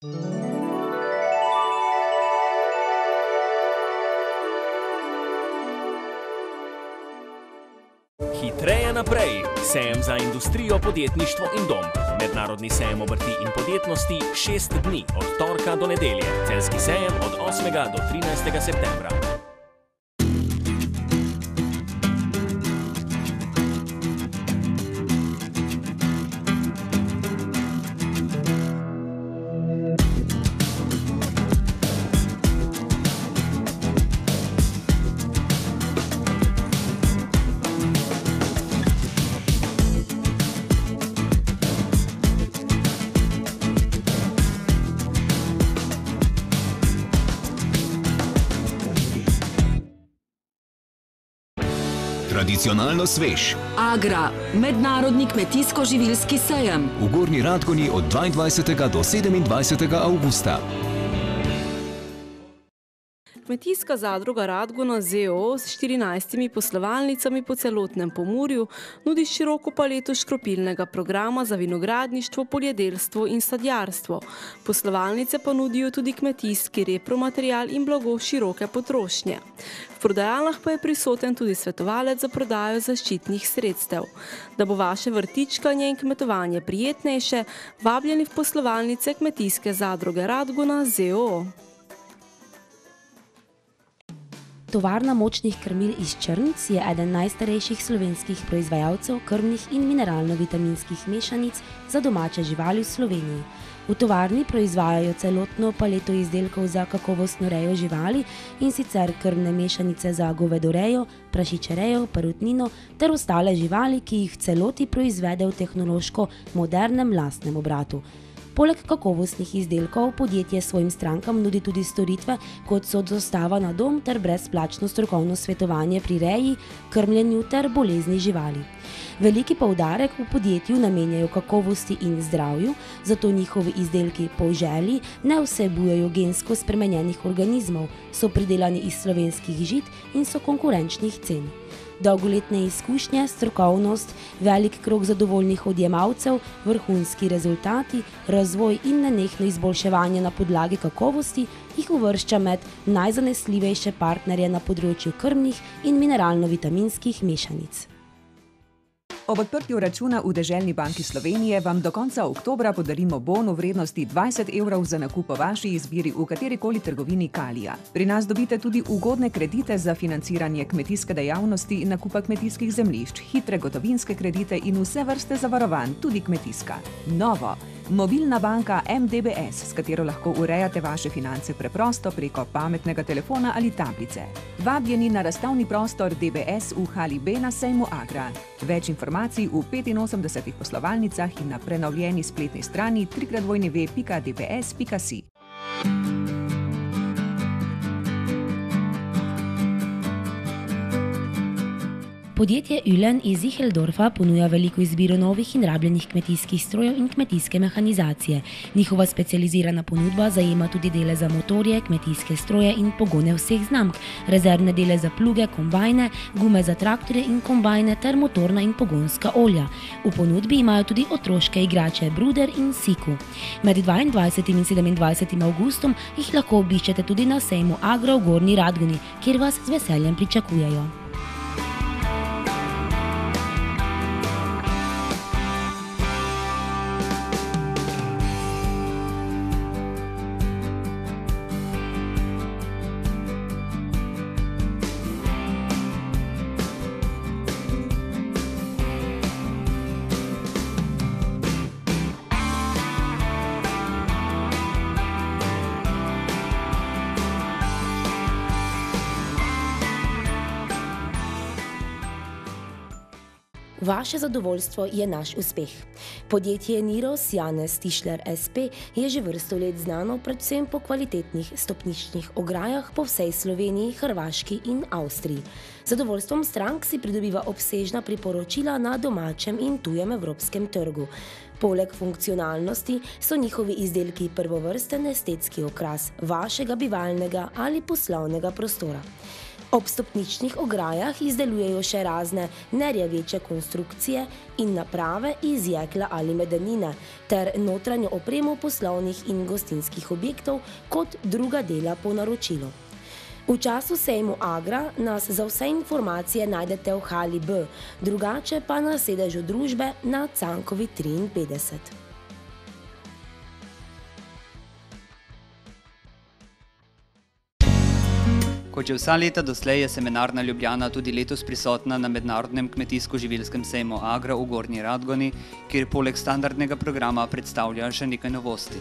Hitreje naprej, sejem za industrijo, podjetništvo in dom. Mednarodni sejem obrti in podjetnosti 6 dni, od torka do nedelje. Celjski sejem od 8. do 13. septembra. Tradicionalno svež. Agra, mednarodni kmetijsko-živilski sejem. V Gornji Radgoni od 22. do 27. avgusta. Kmetijska zadruga Radgona z.o.o. s 14 poslovalnicami po celotnem Pomurju nudi široko paleto škropilnega programa za vinogradništvo, poljedelstvo in sadjarstvo. Poslovalnice pa nudijo tudi kmetijski repromaterial in blago široke potrošnje. V prodajalnah pa je prisoten tudi svetovalec za prodajo zaščitnih sredstev. Da bo vaše vrtičkanje in kmetovanje prijetnejše, vabljeni v poslovalnice Kmetijske zadruge Radgona z.o.o. Tovarna močnih krmil iz Črnc je eden najstarejših slovenskih proizvajalcev krmnih in mineralno-vitaminskih mešanic za domače živali v Sloveniji. V tovarni proizvajajo celotno paleto izdelkov za kakovostno rejo živali, in sicer krmne mešanice za govedorejo, prašičerejo, perutnino ter ostale živali, ki jih v celoti proizvede v tehnološko modernem lastnem obratu. Poleg kakovostnih izdelkov podjetje svojim strankam nudi tudi storitve, kot so dostava na dom ter brezplačno strokovno svetovanje pri reji, krmljenju ter bolezni živali. Veliki poudarek v podjetju namenjajo kakovosti in zdravju, zato njihovi izdelki po želji ne vsebujejo gensko spremenjenih organizmov, so pridelani iz slovenskih žit in so konkurenčnih cen. Dolgoletne izkušnje, strokovnost, velik krog zadovoljnih odjemalcev, vrhunski rezultati, razvoj in nenehno izboljševanje na podlagi kakovosti jih uvršča med najzanesljivejše partnerje na področju krmnih in mineralno-vitaminskih mešanic. Ob odprtju računa v Deželni banki Slovenije vam do konca oktobra podarimo bon v vrednosti 20 evrov za nakup po vaši izbiri v katerikoli trgovini Kalija. Pri nas dobite tudi ugodne kredite za financiranje kmetijske dejavnosti in nakupa kmetijskih zemljišč, hitre gotovinske kredite in vse vrste zavarovanj, tudi kmetijska. Novo! Mobilna banka MDBS, s katero lahko urejate vaše finance preprosto preko pametnega telefona ali tablice. Vabljeni na razstavni prostor DBS v hali B na sejmu Agra. Več informacij v 85 poslovalnicah in na prenovljeni spletni strani www.dbs.si. Podjetje Ulen iz Iheldorfa ponuja veliko izbiro novih in rabljenih kmetijskih strojev in kmetijske mehanizacije. Njihova specializirana ponudba zajema tudi dele za motorje, kmetijske stroje in pogone vseh znamk, rezervne dele za pluge, kombajne, gume za traktorje in kombajne ter motorna in pogonska olja. V ponudbi imajo tudi otroške igrače Bruder in Siku. Med 22. in 27. avgustom jih lahko obiščete tudi na sejmu Agra v Gornji Radgoni, kjer vas z veseljem pričakujejo. Vaše zadovoljstvo je naš uspeh. Podjetje Niros Janez Tišler SP je že vrsto let znano predvsem po kvalitetnih stopničnih ograjah po vsej Sloveniji, Hrvaški in Avstriji. Zadovoljstvom strank si pridobiva obsežna priporočila na domačem in tujem evropskem trgu. Poleg funkcionalnosti so njihovi izdelki prvovrsten estetski okras vašega bivalnega ali poslovnega prostora. Ob stopničnih ograjah izdelujejo še razne nerjaveče konstrukcije in naprave iz jekla ali medenine ter notranjo opremo poslovnih in gostinskih objektov kot druga dela po naročilu. V času sejmu Agra nas za vse informacije najdete v hali B, drugače pa na sedežu družbe na Cankovi 53. Kot že vsa leta doslej je semenarna Ljubljana tudi letos prisotna na mednarodnem kmetijsko-živilskem sejmu Agra v Gornji Radgoni, kjer poleg standardnega programa predstavlja še nekaj novosti.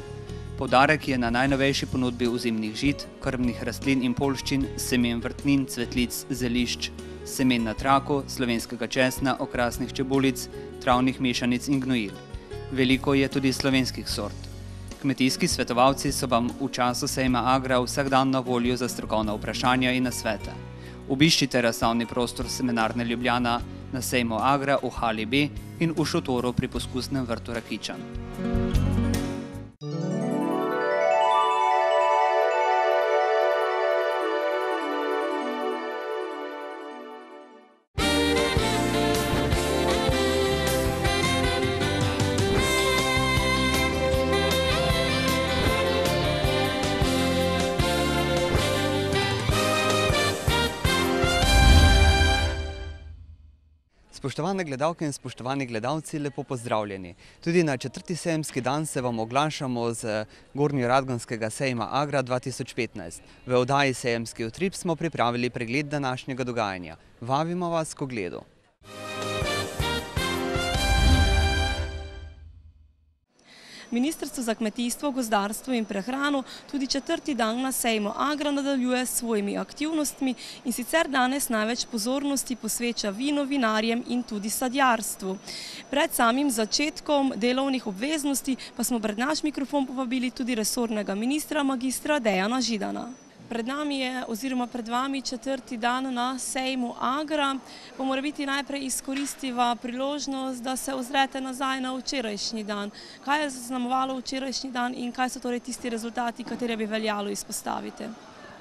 Poudarek je na najnovejši ponudbi ozimnih žit, krmnih rastlin in poljščin, semen vrtnin, cvetlic, zelišč, semen na traku, slovenskega česna, okrasnih čebulic, travnih mešanic in gnojil. Veliko je tudi slovenskih sort. Kmetijski svetovalci so vam v času sejma Agra vsak dan na voljo za strokovna vprašanja in nasvete. Obiščite razstavni prostor semenarne Ljubljana na sejmu Agra v hali B in v šotoru pri poskusnem vrtu Rakičan. Spoštovane gledalke in spoštovani gledalci, lepo pozdravljeni. Tudi na 4. sejemski dan se vam oglašamo z Gornjeradgonskega sejma Agra 2015. V oddaji Sejemski utrip smo pripravili pregled današnjega dogajanja. Vabimo vas k ogledu. Ministrstvo za kmetijstvo, gozdarstvo in prehrano tudi 4. dan na sejmu Agra nadaljuje s svojimi aktivnostmi in sicer danes največ pozornosti posveča vinu, vinarjem in tudi sadjarstvu. Pred samim začetkom delovnih obveznosti pa smo pred naš mikrofon povabili tudi resornega ministra magistra Dejana Židana. Pred nami je, oziroma pred vami 4. dan na sejmu Agra. Pa mora biti najprej izkoristiva priložnost, da se ozrete nazaj na včerajšnji dan. Kaj je zaznamovalo včerajšnji dan in kaj so torej tisti rezultati, katere bi veljalo izpostaviti?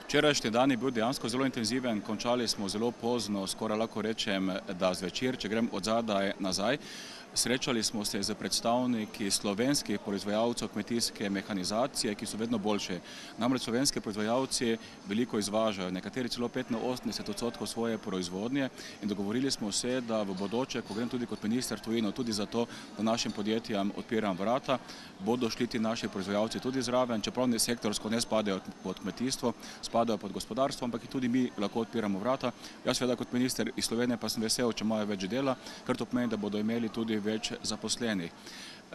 Včerajšnji dan je bil dejansko zelo intenziven, končali smo zelo pozno, skoraj lahko rečem, da zvečer, če grem od zadaj nazaj. Srečali smo se z predstavniki slovenskih proizvajalcev kmetijske mehanizacije, ki so vedno boljši. Namreč slovenski proizvajalci veliko izvažajo, nekateri celo 85% svoje proizvodnje in dogovorili smo se, da v bodoče, ko grem tudi kot minister tujino, tudi zato, da našim podjetjem odpiram vrata, bodo šli ti naši proizvajalci tudi zraven, čeprav ne sektorsko ne spadajo pod kmetijstvo, spadajo pod gospodarstvo, ampak tudi mi lahko odpiramo vrata. Jaz seveda kot minister iz Slovenije pa sem vesel, če imajo več dela, ker to pomeni, da bodo imeli tudi več zaposlenih.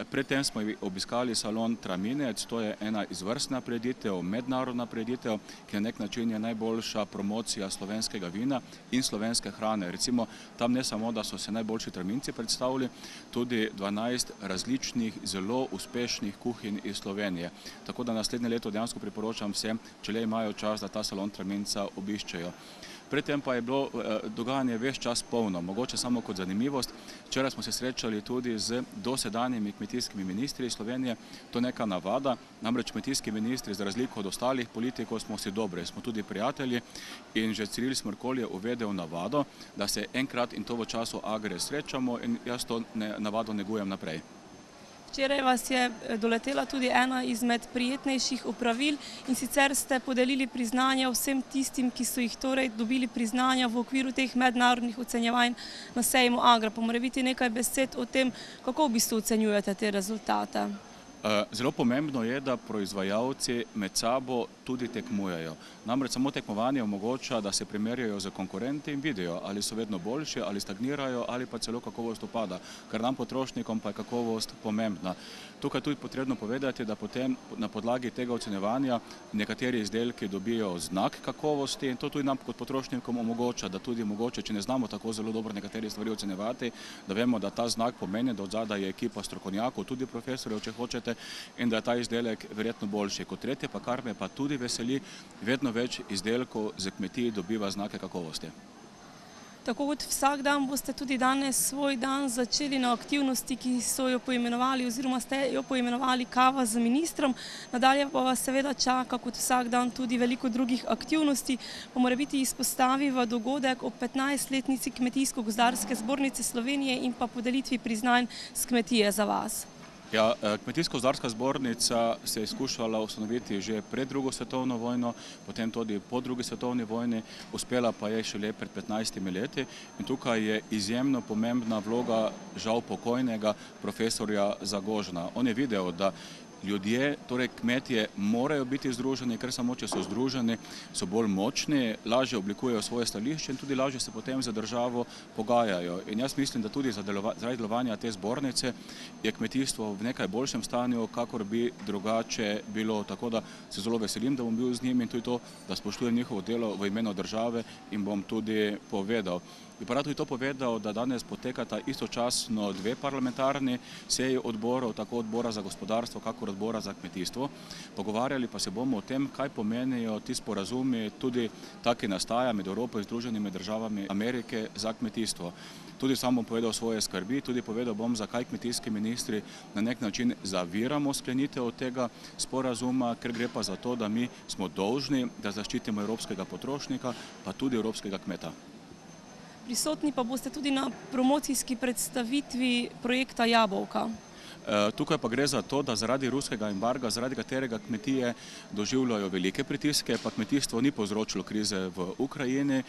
Predtem smo obiskali salon Traminec, to je ena izvrstna prireditev, mednarodna prireditev, ki na nek način je najboljša promocija slovenskega vina in slovenske hrane. Recimo, tam ne samo, da so se najboljši Traminci predstavili, tudi 12 različnih, zelo uspešnih kuhinj iz Slovenije. Tako da naslednje leto dejansko priporočam vsem, če le imajo čas, da ta salon Traminca obiščejo. Predtem pa je bilo dogajanje ves čas polno, mogoče samo kot zanimivost. Včeraj smo se srečali tudi z dosedanjimi kmetijskimi ministri Slovenije, to je neka navada, namreč kmetijski ministri za razliko od ostalih politikov smo si dobri, smo tudi prijatelji in že Ciril Smrkolj je uvedel navado, da se enkrat in to v času Agre srečamo in jaz to navado negujem naprej. Včeraj vas je doletela tudi ena izmed prijetnejših opravil in sicer ste podelili priznanja vsem tistim, ki so jih torej dobili priznanja v okviru teh mednarodnih ocenjevanj na sejmu Agra. Pa mora biti nekaj besed o tem, kako v bistvu ocenjujete te rezultate. Zelo pomembno je, da proizvajalci med sabo tudi tekmujejo. Namreč samo tekmovanje omogoča, da se primerjajo z konkurenti in vidijo, ali so vedno boljši, ali stagnirajo, ali pa celo kakovost upada, ker nam potrošnikom pa je kakovost pomembna. Tukaj tudi potrebno povedati, da potem na podlagi tega ocenjevanja nekateri izdelki dobijo znak kakovosti in to tudi nam kot potrošnikom omogoča, da tudi mogoče, če ne znamo tako zelo dobro nekatere stvari ocenjevati, da vemo, da ta znak pomeni, da od zadaj je ekipa strokovnjakov, tudi profesorjev, če hočete, in da je ta izdelek verjetno boljši. Kot tretje pa, kar me pa tudi veseli, vedno več izdelkov z kmetij dobiva znake kakovosti. Tako kot vsak dan boste tudi danes svoj dan začeli na aktivnosti, ki so jo poimenovali oziroma ste jo poimenovali Kava z ministrom. Nadalje pa vas seveda čaka kot vsak dan tudi veliko drugih aktivnosti. Pa morebiti izpostaviva dogodek ob 15-letnici Kmetijsko-gozdarske zbornice Slovenije in pa podelitvi priznanj s kmetije za vas. Ja, Kmetijsko-gozdarska zbornica se je skušala ustanoviti že pred drugo svetovno vojno, potem tudi po drugi svetovni vojni, uspela pa je šele pred 15 leti in tukaj je izjemno pomembna vloga žal pokojnega profesorja Zagožna. On je videl, da ljudje, torej kmetje, morajo biti združeni, ker samo če so združeni, so bolj močni, lažje oblikujejo svoje stališče in tudi lažje se potem za državo pogajajo. In jaz mislim, da tudi zaradi delovanja te zbornice je kmetijstvo v nekaj boljšem stanju, kakor bi drugače bilo. Tako da se zelo veselim, da bom bil z njimi in tudi to, da spoštujem njihovo delo v imenu države in bom tudi povedal. Bi pa rad tudi to povedal, da danes potekata istočasno 2 parlamentarni seji odborov, tako odbora za gospodarstvo, kakor odbora za kmetijstvo. Pogovarjali pa se bomo o tem, kaj pomenijo ti sporazumi, tudi taki nastaja med Evropo in Združenimi državami Amerike za kmetijstvo. Tudi sam bom povedal svoje skrbi, tudi povedal bom, zakaj kmetijski ministri na nek način zaviramo sklenitev tega sporazuma, ker gre pa za to, da mi smo dolžni, da zaščitimo evropskega potrošnika, pa tudi evropskega kmeta. Prisotni pa boste tudi na promocijski predstavitvi projekta Jabolka. Tukaj pa gre za to, da zaradi ruskega embarga, zaradi katerega kmetije doživljajo velike pritiske, pa kmetijstvo ni povzročilo krize v Ukrajini,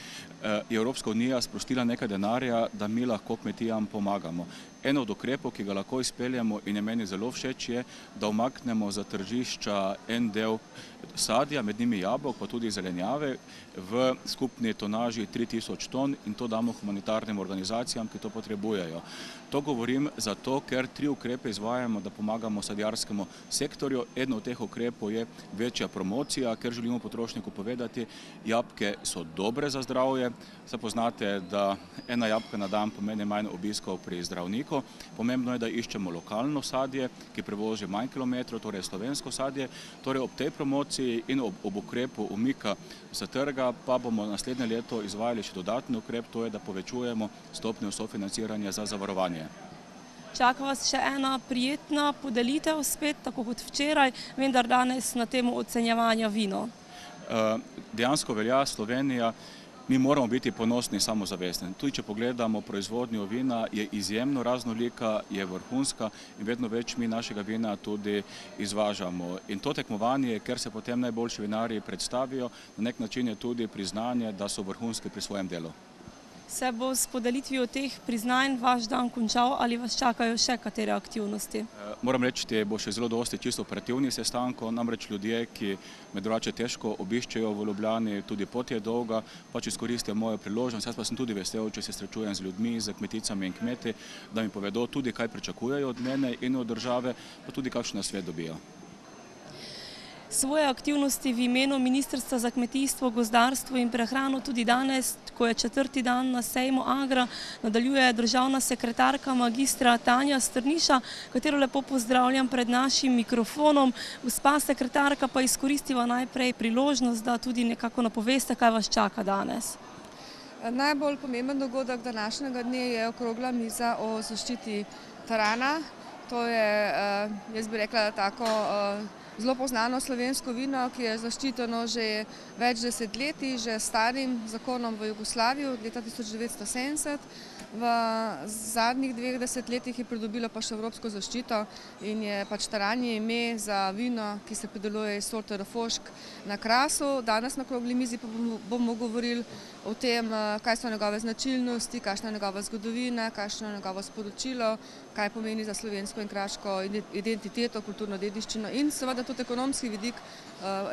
je Evropska unija sprostila nekaj denarja, da mi lahko kmetijam pomagamo. Eno od ukrepov, ki ga lahko izpeljemo in je meni zelo všeč, je, da umaknemo za tržišča en del sadja, med njimi jabolk, pa tudi zelenjave, v skupni tonaži 3000 ton in to damo humanitarnim organizacijam, ki to potrebujejo. To govorim zato, ker 3 ukrepe izvajamo, da pomagamo sadjarskemu sektorju. Eno od teh ukrepov je večja promocija, ker želimo potrošniku povedati, jabolke so dobre za zdravje. Saj poznate, da ena jabolka na dan pomeni manj obiskov pri zdravniku. Pomembno je, da iščemo lokalno sadje, ki prevozi manj kilometrov, torej slovensko sadje. Torej ob tej promociji in ob ukrepu umika z trga pa bomo naslednje leto izvajali še dodatni ukrep, to je, da povečujemo stopnjo sofinanciranja za zavarovanje. Čaka vas še ena prijetna podelitev spet, tako kot včeraj, vendar danes na temo ocenjevanja vino. Dejansko velja Slovenija, mi moramo biti ponosni in samozavestni. Tudi če pogledamo proizvodnjo vina, je izjemno raznolika, je vrhunska in vedno več mi našega vina tudi izvažamo. In to tekmovanje, ker se potem najboljši vinarji predstavijo, na nek način je tudi priznanje, da so vrhunski pri svojem delu. Se bo s podelitvijo teh priznanj vaš dan končal ali vas čakajo še katere aktivnosti? Moram reči, da bo še zelo dosti čisto operativnih sestankov, namreč ljudje, ki me drugače težko obiščejo v Ljubljani, tudi pot je dolga, pač izkoristijo mojo priložnost. Jaz pa sem tudi vesel, če se srečujem z ljudmi, z kmeticami in kmeti, da mi povedo tudi, kaj pričakujejo od mene in od države, pa tudi kakšen nasvet dobijo. Svoje aktivnosti v imenu Ministrstva za kmetijstvo, gozdarstvo in prehrano tudi danes, ko je 4. dan na sejmu Agra, nadaljuje državna sekretarka magistra Tanja Strniša, katero lepo pozdravljam pred našim mikrofonom. Gospa sekretarka, pa izkoristiva najprej priložnost, da tudi nekako napoveste, kaj vas čaka danes. Najbolj pomemben dogodek današnjega dne je okrogla miza o zaščiti terana. To je, jaz bi rekla, tako zelo poznano slovensko vino, ki je zaščiteno že več desetletij, že starim zakonom v Jugoslaviji od leta 1970. V zadnjih 2 desetletjih je pridobilo pa še evropsko zaščito in je pač Taran ime za vino, ki se prideluje iz sorte Refošk na Krasu. Danes na okrogli mizi pa bomo govorili o tem, kaj so njegove značilnosti, kakšna je njegova zgodovina, kakšno je njegovo sporočilo, kaj pomeni za slovensko in kraško identiteto, kulturno dediščino in seveda tudi ekonomski vidik,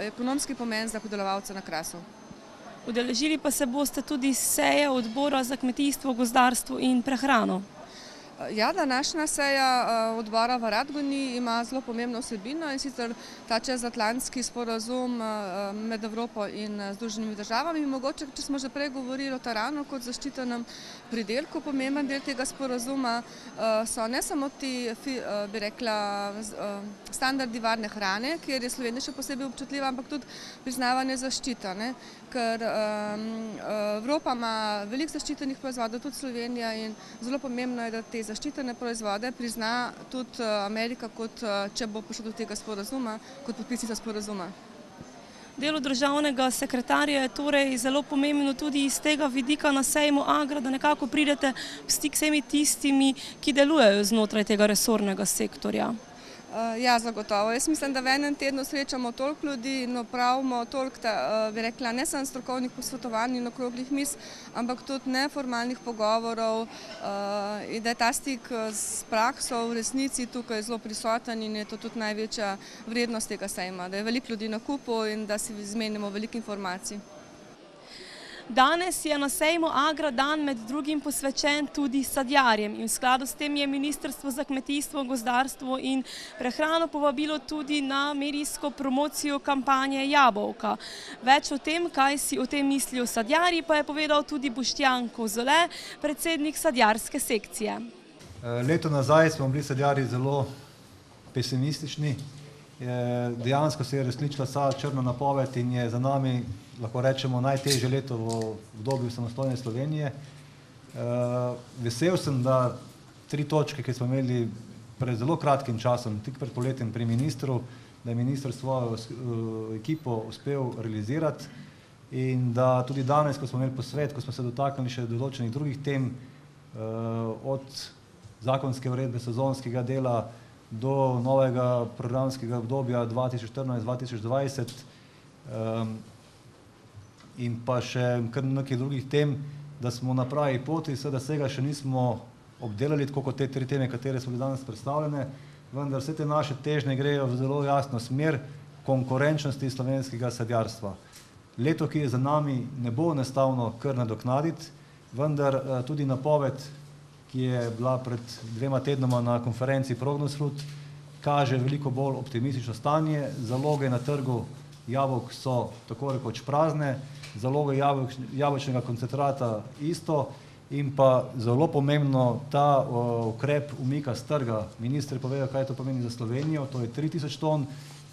ekonomski pomen za pridelovalce na Krasu. Udeležili pa se boste tudi seje odbora za kmetijstvo, gozdarstvo in prehrano. Ja, današnja seja odbora v Radgoni ima zelo pomembno vsebino, in sicer ta čezatlantski sporazum med Evropo in Združenimi državami. Mogoče, če smo že prej govorili o teranu kot zaščitenem pridelku, pomemben del tega sporazuma so ne samo ti, bi rekla, standardi varne hrane, kjer je Slovenija še posebej občutljiva, ampak tudi priznavanje zaščite, ker Evropa ima veliko zaščitenih proizvodov, tudi Slovenija, in zelo pomembno je, da te zaščitene proizvode prizna tudi Amerika, kot če bo prišlo do tega sporazuma, kot podpisnica sporazuma. Delo državnega sekretarja je torej zelo pomembno tudi iz tega vidika na sejmu Agra, da nekako pridete v stik s vsemi tistimi, ki delujejo znotraj tega resornega sektorja. Ja, zagotovo. Jaz mislim, da v enem tednu srečamo toliko ljudi in opravimo toliko, bi rekla, ne samo strokovnih posvetovanj in okroglih miz, ampak tudi neformalnih pogovorov, in da je ta stik s prakso v resnici tukaj zelo prisoten, in je to tudi največja vrednost tega sejma, da je veliko ljudi na kupu in da si izmenimo veliko informacij. Danes je na sejmu Agra dan med drugim posvečen tudi sadjarjem in v skladu s tem je Ministrstvo za kmetijstvo, gozdarstvo in prehrano povabilo tudi na medijsko promocijo kampanje Jabolka. Več o tem, kaj si o tem mislijo sadjarji, pa je povedal tudi Boštjan Kozole, predsednik sadjarske sekcije. Leto nazaj smo bili sadjarji zelo pesimistični. Dejansko se je resničila vsa črna napoved in je za nami, lahko rečemo, najtežje leto v obdobju samostojne Slovenije. Vesel sem, da 3 točke, ki smo imeli pred zelo kratkim časom, tik pred poletjem pri ministru, da je minister svojo ekipo uspel realizirati in da tudi danes, ko smo imeli posvet, ko smo se dotaknili še določenih drugih tem, od zakonske uredbe sezonskega dela do novega programskega obdobja 2014-2020 in pa še kar nekaj drugih tem, da smo na pravi poti. Seveda vsega še nismo obdelali, tako kot te 3 teme, katere so bile danes predstavljene, vendar vse te naše težnje grejo v zelo jasno smer konkurenčnosti slovenskega sadjarstva. Leto, ki je za nami, ne bo enostavno kar nadoknaditi, vendar tudi napoved, ki je bila pred 2 tednoma na konferenci Prognosfrut, kaže veliko bolj optimistično stanje. Zaloge na trgu jabolk so tako rekoč prazne, zaloge jabolčnega koncentrata isto in pa zelo pomembno ta ukrep umika s trga. Minister je povedal, kaj to pomeni za Slovenijo, to je 3000 ton,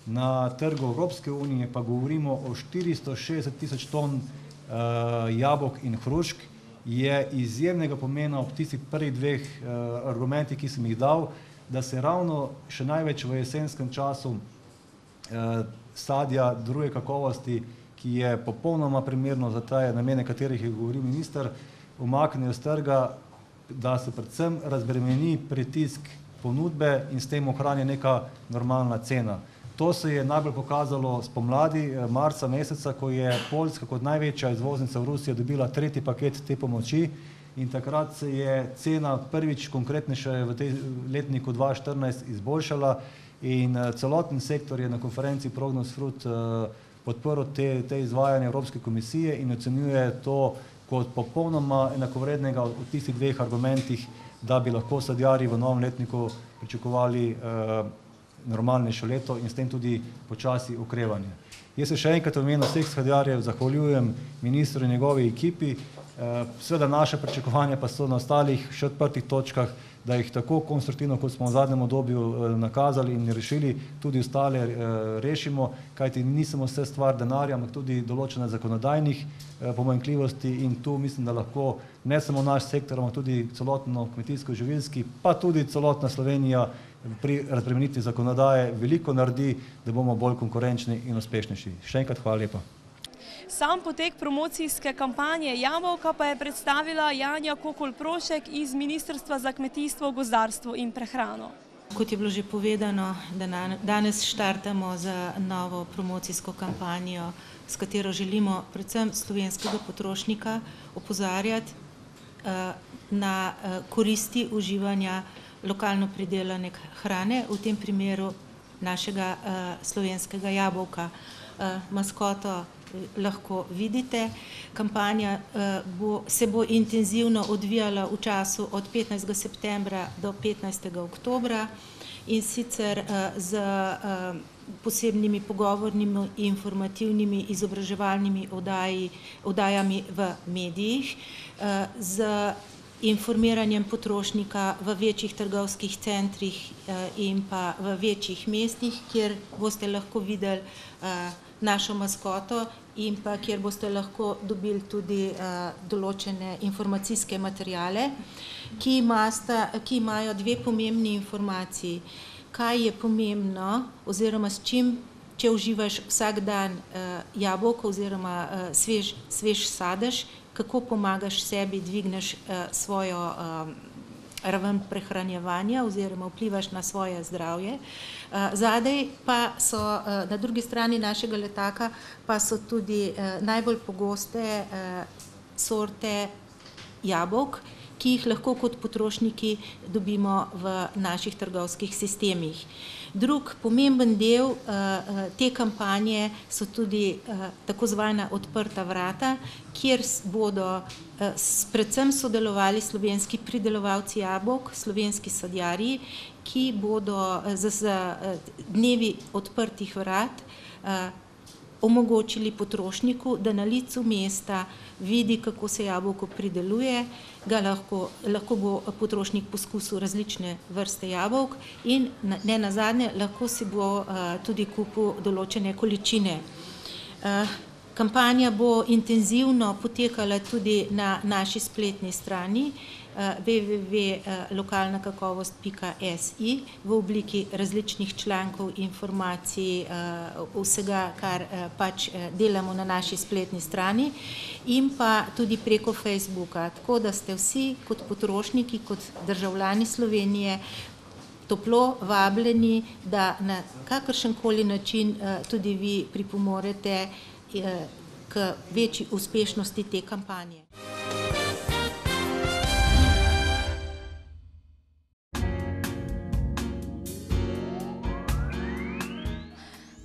na trgu Evropske unije pa govorimo o 460 000 ton jabolk in hrušk. Je izjemnega pomena ob tistih prvih 2 argumentih, ki sem jih dal, da se ravno še največ v jesenskem času sadja druge kakovosti, ki je popolnoma primerno za te namene, katerih je govoril minister, umaknejo z trga, da se predvsem razbremeni pritisk ponudbe in s tem ohranja neka normalna cena. To se je najbolj pokazalo spomladi, marca meseca, ko je Poljska kot največja izvoznica v Rusijo dobila 3. paket te pomoči in takrat se je cena prvič konkretnejše v tej letniku 2014 izboljšala in celoten sektor je na konferenci Prognosfrut podprl te izvajanje Evropske komisije in ocenjuje to kot popolnoma enakovrednega od tistih 2 argumentih, da bi lahko sadjarji v novem letniku pričakovali normalnejše leto in s tem tudi počasi okrevanje. Jaz se še enkrat v imenu vseh sadjarjev zahvaljujem ministru in njegovi ekipi. Seveda naše pričakovanja pa so na ostalih še odprtih točkah, da jih tako konstruktivno, kot smo v zadnjem obdobju nakazali in rešili, tudi ostale rešimo, kajti ni samo vse stvar denarja, ampak tudi določene zakonodajnih pomanjkljivosti in tu mislim, da lahko ne samo naš sektor, ampak tudi celotno kmetijsko-živilski, pa tudi celotna Slovenija pri razbremenitvi zakonodaje veliko naredi, da bomo bolj konkurenčni in uspešnejši. Še enkrat hvala lepa. Sam potek promocijske kampanje Jabolka pa je predstavila Janja Kokol-Prošek iz Ministrstva za kmetijstvo, gozdarstvo in prehrano. Kot je bilo že povedano, da danes štartamo za novo promocijsko kampanjo, s katero želimo predvsem slovenskega potrošnika opozarjati na koristi uživanja lokalno pridelane hrane, v tem primeru našega slovenskega jabolka. maskoto lahko vidite. Kampanja se bo intenzivno odvijala v času od 15. septembra do 15. oktobra in sicer z posebnimi pogovornimi, informativnimi, izobraževalnimi oddajami v medijih, z informiranjem potrošnika v večjih trgovskih centrih in pa v večjih mestih, kjer boste lahko videli našo maskoto in pa kjer boste lahko dobili tudi določene informacijske materijale, ki imajo dve pomembni informaciji. Kaj je pomembno oziroma s čim, če uživaš vsak dan jabolko oziroma svež sadež, kako pomagaš sebi, dvigneš svojo raven prehranjevanja oziroma vplivaš na svoje zdravje. Zadaj pa so, na drugi strani našega letaka, pa so tudi najbolj pogoste sorte jabolk, ki jih lahko kot potrošniki dobimo v naših trgovskih sistemih. Drug pomemben del te kampanje so tudi tako zvana odprta vrata, kjer bodo predvsem sodelovali slovenski pridelovalci jabolk, slovenski sadjarji, ki bodo z dnevi odprtih vrat omogočili potrošniku, da na licu mesta vidi, kako se jabolko prideluje, lahko bo potrošnik poskusil različne vrste jabolk in ne nazadnje lahko si bo tudi kupil določene količine. Kampanja bo intenzivno potekala tudi na naši spletni strani www.lokalnakakovost.si v obliki različnih člankov, informacij, vsega, kar pač delamo na naši spletni strani in pa tudi preko Facebooka, tako da ste vsi kot potrošniki, kot državljani Slovenije toplo vabljeni, da na kakršenkoli način tudi vi pripomorete k večji uspešnosti te kampanje.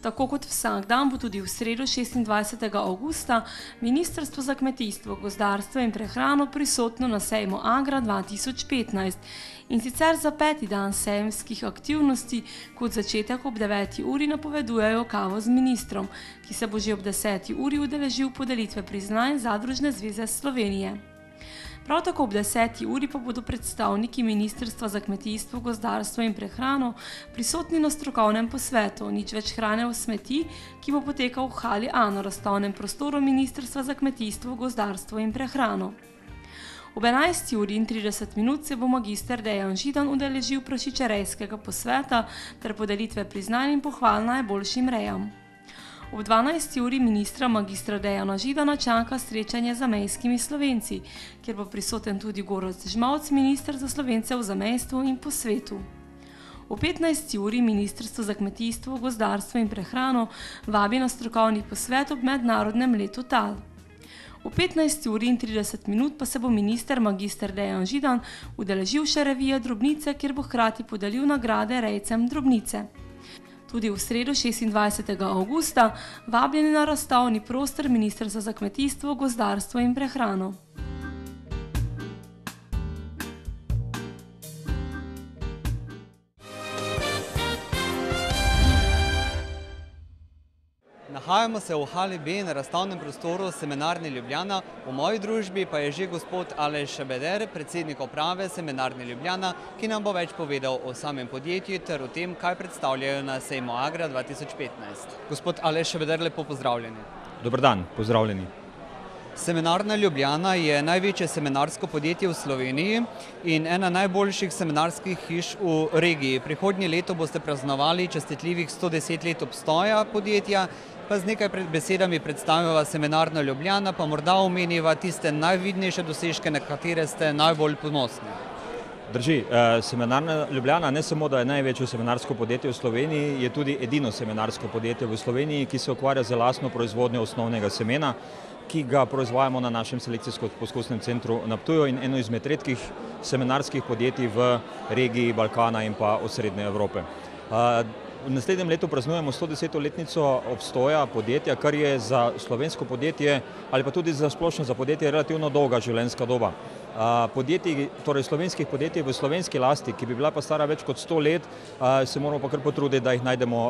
Tako kot vsak dan bo tudi v sredo 26. avgusta Ministrstvo za kmetijstvo, gozdarstvo in prehrano prisotno na sejmu Agra 2015 in sicer za 5. dan sejemskih aktivnosti, kot začetek ob 9. uri napovedujejo kavo z ministrom, ki se bo že ob 10. uri udeležil podelitve priznanj Zadružne zveze Slovenije. Prav tako ob 10. uri pa bodo predstavniki Ministrstva za kmetijstvo, gozdarstvo in prehrano prisotni na strokovnem posvetu Nič več hrane v smeti, ki bo potekal v hali A na razstavnem prostoru Ministrstva za kmetijstvo, gozdarstvo in prehrano. Ob 11. uri in 30 minut se bo magister Dejan Židan udeležil prašičerejskega posveta ter podelitve priznanj in pohval najboljšim rejam. Ob 12. uri ministra magistra Dejana Židana čaka srečanje z zamejskimi Slovenci, kjer bo prisoten tudi Gorazd Žmavc, minister za Slovence v zamejstvu in po svetu. Ob 15. uri Ministrstvo za kmetijstvo, gozdarstvo in prehrano vabi na strokovni posvet ob mednarodnem letu tal. Ob 15. uri in 30 minut pa se bo minister magister Dejan Židan udeležil še revije Drobnice, kjer bo hkrati podelil nagrade rejcem Drobnice. Tudi v sredo 26. avgusta vabljeni na razstavni prostor Ministrstva za kmetijstvo, gozdarstvo in prehrano. Nahajamo se v hali B na razstavnem prostoru Semenarne Ljubljana, v moji družbi pa je že gospod Aleš Šabeder, predsednik uprave Semenarne Ljubljana, ki nam bo več povedal o samem podjetju ter o tem, kaj predstavljajo na sejmu Agra 2015. Gospod Aleš Šabeder, lepo pozdravljeni. Dober dan, pozdravljeni. Semenarna Ljubljana je največje semenarsko podjetje v Sloveniji in ena najboljših semenarskih hiš v regiji. Prihodnje leto boste praznovali častitljivih 110 let obstoja podjetja, pa z nekaj besedami predstavljava Semenarna Ljubljana, pa morda omeniva tiste najvidnejše dosežke, na katere ste najbolj ponosni. Drži, Semenarna Ljubljana ne samo, da je največje semenarsko podjetje v Sloveniji, je tudi edino semenarsko podjetje v Sloveniji, ki se ukvarja z lastno proizvodnjo osnovnega semena, ki ga proizvajamo na našem selekcijsko-poskusnem centru na Ptuju in eno izmed redkih semenarskih podjetij v regiji Balkana in pa osrednje Evrope. V naslednjem letu praznujemo 110-letnico obstoja podjetja, kar je za slovensko podjetje ali pa tudi za splošno za podjetje relativno dolga življenjska doba. Podjetij, torej slovenskih podjetij v slovenski lasti, ki bi bila pa stara več kot 100 let, se moramo pa kar potruditi, da jih najdemo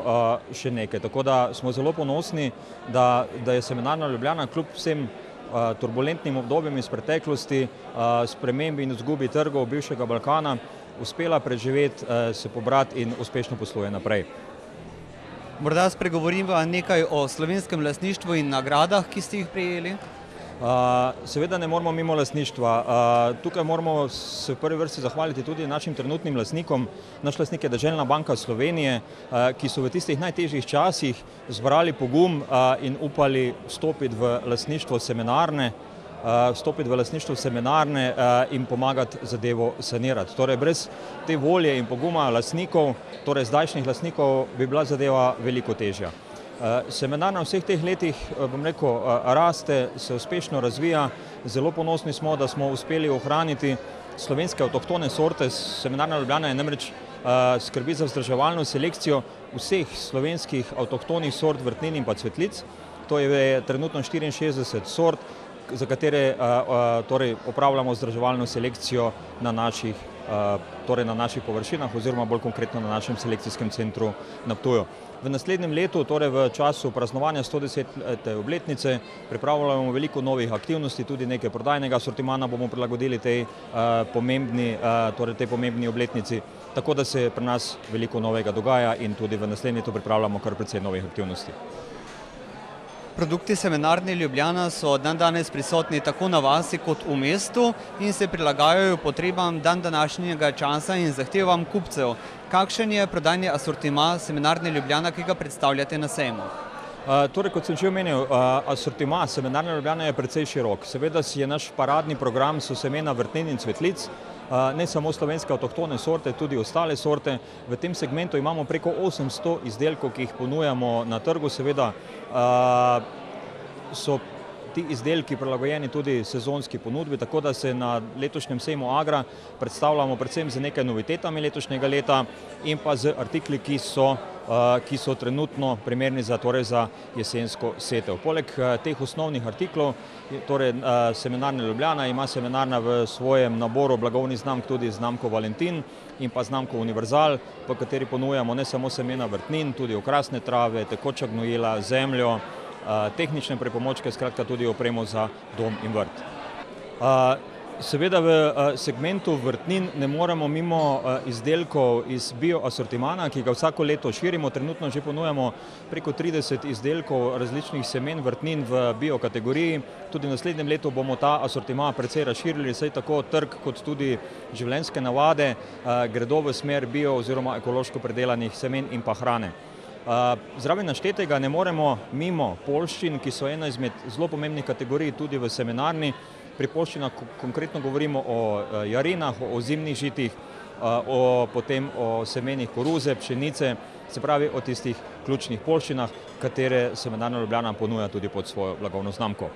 še nekaj. Tako da smo zelo ponosni, da je Semenarna Ljubljana kljub vsem turbulentnim obdobjem iz preteklosti, spremembi in izgubi trgov bivšega Balkana, uspela preživeti, se pobrati in uspešno posluje naprej. Morda spregovorimo nekaj o slovenskem lastništvu in nagradah, ki ste jih prejeli? Seveda ne moramo mimo lastništva. Tukaj moramo se v prvi vrsti zahvaliti tudi našim trenutnim lastnikom. Naš lastnik je Deželna banka Slovenije, ki so v tistih najtežjih časih zbrali pogum in upali vstopiti v lastništvo Semenarne in pomagati zadevo sanirati. Torej, brez te volje in poguma lastnikov, torej zdajšnjih lastnikov, bi bila zadeva veliko težja. Semenarna v vseh teh letih, bom rekel, raste, se uspešno razvija. Zelo ponosni smo, da smo uspeli ohraniti slovenske avtohtone sorte. Semenarna Ljubljana je namreč skrbi za vzdrževalno selekcijo vseh slovenskih avtohtonih sort vrtnin in pa cvetlic. To je trenutno 64 sort, za katere torej opravljamo vzdrževalno selekcijo na naših površinah oziroma bolj konkretno na našem selekcijskem centru na Ptuju. V naslednjem letu, torej v času praznovanja 110. obletnice, pripravljamo veliko novih aktivnosti, tudi nekaj prodajnega asortimana bomo prilagodili tej pomembni obletnici, tako da se pri nas veliko novega dogaja in tudi v naslednjem letu pripravljamo kar precej novih aktivnosti. Produkti Semenarne Ljubljana so dandanes prisotni tako na vasi kot v mestu in se prilagajajo potrebam današnjega časa in zahtevam kupcev. Kakšen je prodajni asortima Semenarne Ljubljana, ki ga predstavljate na sejmu? Torej, kot sem že omenil, asortima Semenarne Ljubljana je precej širok. Seveda je naš paradni program so semena vrtnin in cvetlic, ne samo slovenske avtohtone sorte, tudi ostale sorte. V tem segmentu imamo preko 800 izdelkov, ki jih ponujamo na trgu. Seveda so ti izdelki prilagojeni tudi sezonski ponudbi, tako da se na letošnjem sejmu Agra predstavljamo predvsem z nekaj novitetami letošnjega leta in pa z artikli, ki so trenutno primerni za jesensko setev. Poleg teh osnovnih artiklov, torej Semenarna Ljubljana, ima Semenarna v svojem naboru blagovnih znamk tudi znamko Valentin in pa znamko Univerzal, v kateri ponujamo ne samo semena vrtnin, tudi okrasne trave, tekoča gnojila, zemljo, tehnične pripomočke, skratka tudi opremo za dom in vrt. Seveda v segmentu vrtnin ne moremo mimo izdelkov iz bioasortimana, ki ga vsako leto širimo. Trenutno že ponujamo preko 30 izdelkov različnih semen vrtnin v biokategoriji. Tudi v naslednjem letu bomo ta asortima precej razširili, saj tako trg kot tudi življenjske navade gredo v smer bio oziroma ekološko predelanih semen in pa hrane. Zraven naštetega ne moremo mimo poljščin, ki so ena izmed zelo pomembnih kategorij tudi v semenarni. Pri poljščinah konkretno govorimo o jarinah, o ozimnih žitih, potem o semenih koruze, pšenice, se pravi o tistih ključnih poljščinah, katere Semenarna Ljubljana ponuja tudi pod svojo blagovno znamko.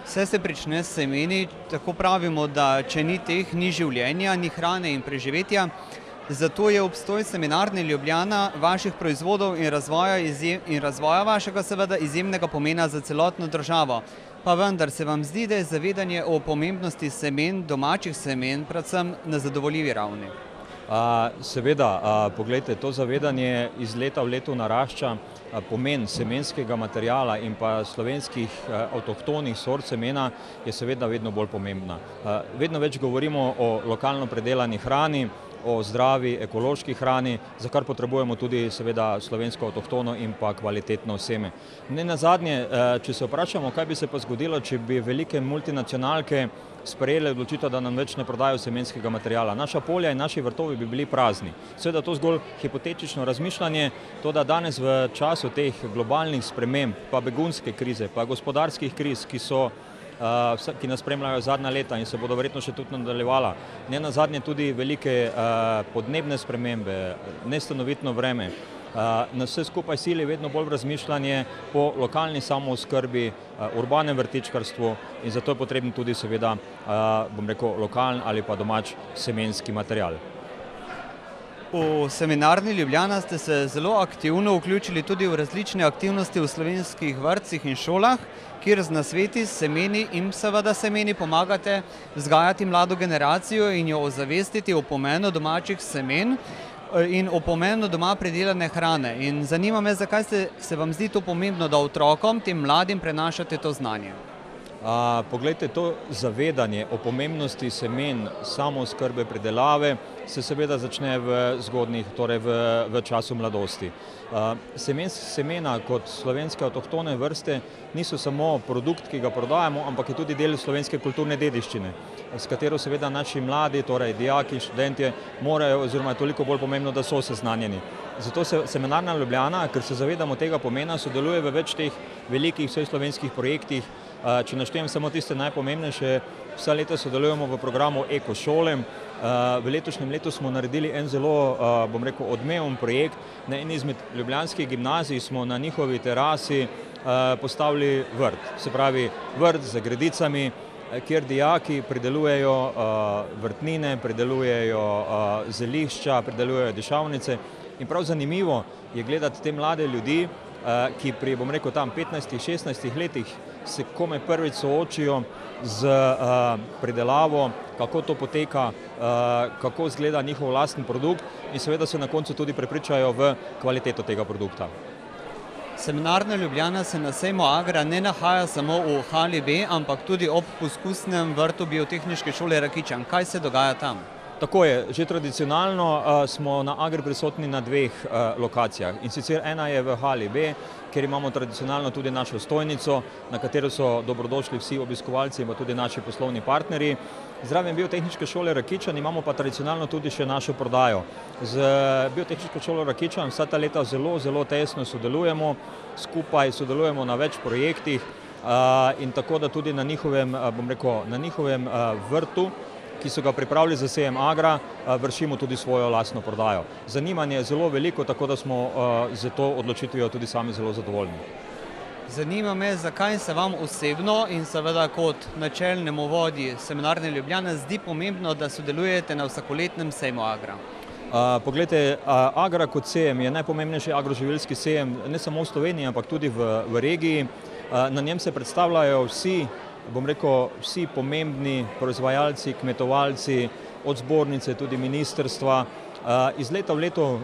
Vse se prične s semeni, tako pravimo, da če ni teh, ni življenja, ni hrane in preživetja. Zato je obstoj Semenarne Ljubljana, vaših proizvodov in razvoja vašega seveda izjemnega pomena za celotno državo. Pa vendar se vam zdi, da je zavedanje o pomembnosti semen, domačih semen, predvsem na zadovoljivi ravni? Seveda, poglejte, to zavedanje iz leta v leto narašča. Pomen semenskega materijala in pa slovenskih avtohtonih sort semena je seveda vedno bolj pomembna. Vedno več govorimo o lokalno predelani hrani, o zdravi ekološki hrani, za kar potrebujemo tudi seveda slovensko avtohtono in pa kvalitetno seme. Ne nazadnje, če se vprašamo, kaj bi se pa zgodilo, če bi velike multinacionalke sprejele odločitev, da nam več ne prodajo semenskega materijala. Naša polja in naši vrtovi bi bili prazni. Seveda to zgolj hipotetično razmišljanje, to da danes v času teh globalnih sprememb, pa begunske krize, pa gospodarskih kriz, ki nas spremljajo zadnja leta in se bodo verjetno še tudi nadaljevala. Ne nazadnje tudi velike podnebne spremembe, nestanovitno vreme. Nas vse skupaj sili vedno bolj v razmišljanje po lokalni samooskrbi, urbanem vrtičkarstvu in zato je potreben tudi seveda, bom rekel, lokalen ali pa domač semenski material. V Semenarni Ljubljana ste se zelo aktivno vključili tudi v različne aktivnosti v slovenskih vrtcih in šolah, kjer z nasveti, semeni in seveda semeni pomagate vzgajati mlado generacijo in jo ozavestiti o pomenu domačih semen in o pomenu doma pridelane hrane. In zanima me, zakaj se vam zdi to pomembno, da otrokom, tem mladim prenašate to znanje? Poglejte, to zavedanje o pomembnosti semen, samooskrbe, pridelave se seveda začne v zgodnjih, torej v času mladosti. Semena kot slovenske avtohtone vrste niso samo produkt, ki ga prodajamo, ampak je tudi del slovenske kulturne dediščine, s katero seveda naši mladi, torej dijaki, študentje, morajo, oziroma je toliko bolj pomembno, da so seznanjeni. Zato se Semenarna Ljubljana, ker se zavedamo tega pomena, sodeluje v več teh velikih vseslovenskih projektih. Če naštejem samo tiste najpomembnejše, vsa leta sodelujemo v programu Eko šole. V letošnjem letu smo naredili en zelo, odmeven projekt. Na eni izmed ljubljanskih gimnazij smo na njihovi terasi postavili vrt, se pravi vrt z gredicami, kjer dijaki pridelujejo vrtnine, pridelujejo zelišča, pridelujejo dišavnice. In prav zanimivo je gledati te mlade ljudi, ki pri, tam 15-16 letih se komaj prvič soočijo z pridelavo, kako to poteka, kako izgleda njihov lasten produkt in seveda se na koncu tudi prepričajo v kvaliteto tega produkta. Semenarna Ljubljana se na sejmu Agra ne nahaja samo v hali B, ampak tudi ob poskusnem vrtu Biotehniške šole Rakičan. Kaj se dogaja tam? Tako je, že tradicionalno smo na Agri prisotni na dveh lokacijah. In sicer ena je v hali B, kjer imamo tradicionalno tudi našo stojnico, na katero so dobrodošli vsi obiskovalci in pa tudi naši poslovni partnerji. Zraven Biotehniške šole Rakičan imamo pa tradicionalno tudi še našo prodajo. Z Biotehniško šolo Rakičan vsa ta leta zelo tesno sodelujemo, skupaj sodelujemo na več projektih in tako da tudi na njihovem vrtu, ki so ga pripravili za sejem Agra, vršimo tudi svojo lastno prodajo. Zanimanje je zelo veliko, tako da smo z to odločitvijo tudi sami zelo zadovoljni. Zanima me, zakaj se vam osebno in seveda kot načelnemu vodji Semenarne Ljubljane zdi pomembno, da sodelujete na vsakoletnem sejmu Agra? Poglejte, Agra kot sejem je najpomembnejši agroživilski sejem ne samo v Sloveniji, ampak tudi v regiji. Na njem se predstavljajo vsi pomembni proizvajalci, kmetovalci, od zbornice, tudi ministrstva. Iz leta v leto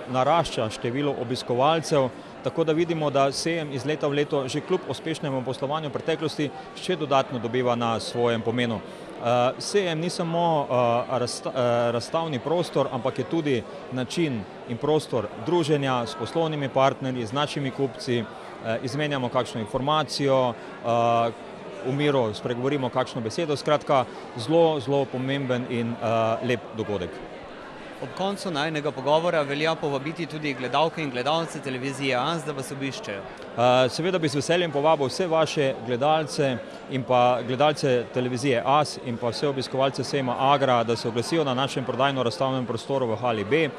narašča število obiskovalcev, tako da vidimo, da sejem iz leta v leto že kljub uspešnemu poslovanju v preteklosti še dodatno dobiva na svojem pomenu. Sejem ni samo razstavni prostor, ampak je tudi način in prostor druženja s poslovnimi partnerji, z našimi kupci, izmenjamo kakšno informacijo, v miru spregovorimo kakšno besedo, skratka zelo pomemben in lep dogodek. Ob koncu najinega pogovora velja povabiti tudi gledalke in gledalce televizije AS, da vas obiščejo. Seveda bi z veseljem povabil vse vaše gledalce in pa gledalce televizije AS in pa vse obiskovalce sejma Agra, da se oglasijo na našem prodajno-razstavnem prostoru v hali B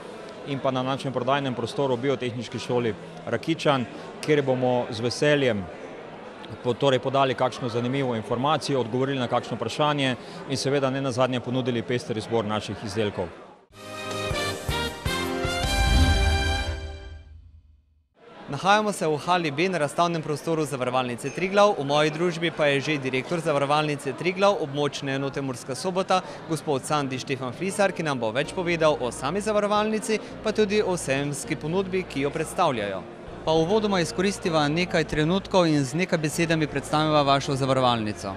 in pa na našem prodajnem prostoru v Biotehniški šoli Rakičan, kjer bomo z veseljem podali kakšno zanimivo informacijo, odgovorili na kakšno vprašanje in seveda ne nazadnje ponudili pester izbor naših izdelkov. Nahajamo se v hali B na razstavnem prostoru Zavarovalnice Triglav, v moji družbi pa je že direktor Zavarovalnice Triglav, območne enote Murska Sobota, gospod Sandi Štefan Flisar, ki nam bo več povedal o sami zavarovalnici, pa tudi o sejemski ponudbi, ki jo predstavljajo. Pa uvodoma izkoristiva nekaj trenutkov in z nekaj besedami predstaviva vašo zavarovalnico.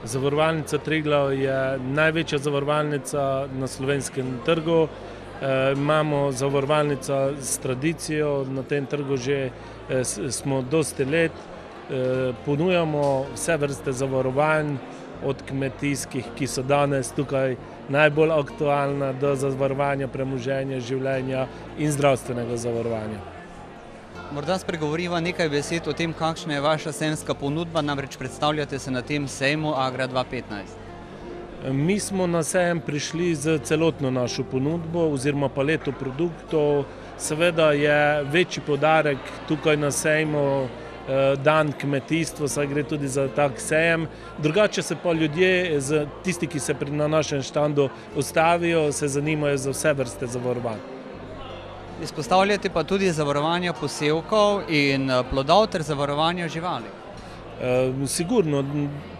Zavarovalnica Triglav je največja zavarovalnica na slovenskem trgu. Imamo zavarovalnico s tradicijo, na tem trgu že smo dosti let. Ponujamo vse vrste zavarovanj, od kmetijskih, ki so danes tukaj najbolj aktualna, do zavarovanja premoženja, življenja in zdravstvenega zavarovanja. Morda spregovoriva nekaj besed o tem, kakšna je vaša sejemska ponudba, namreč predstavljate se na tem sejmu Agra 2015. Mi smo na sejem prišli z celotno našo ponudbo oziroma paleto produktov. Seveda je večji poudarek tukaj na sejmu dan kmetijstva, saj gre tudi za tak sejem. Drugače se pa ljudje, tisti, ki se na našem štandu ustavijo, se zanimajo za vse vrste zavarovanj. Izpostavljate pa tudi zavarovanje posevkov in plodov ter zavarovanje živali. Sigurno,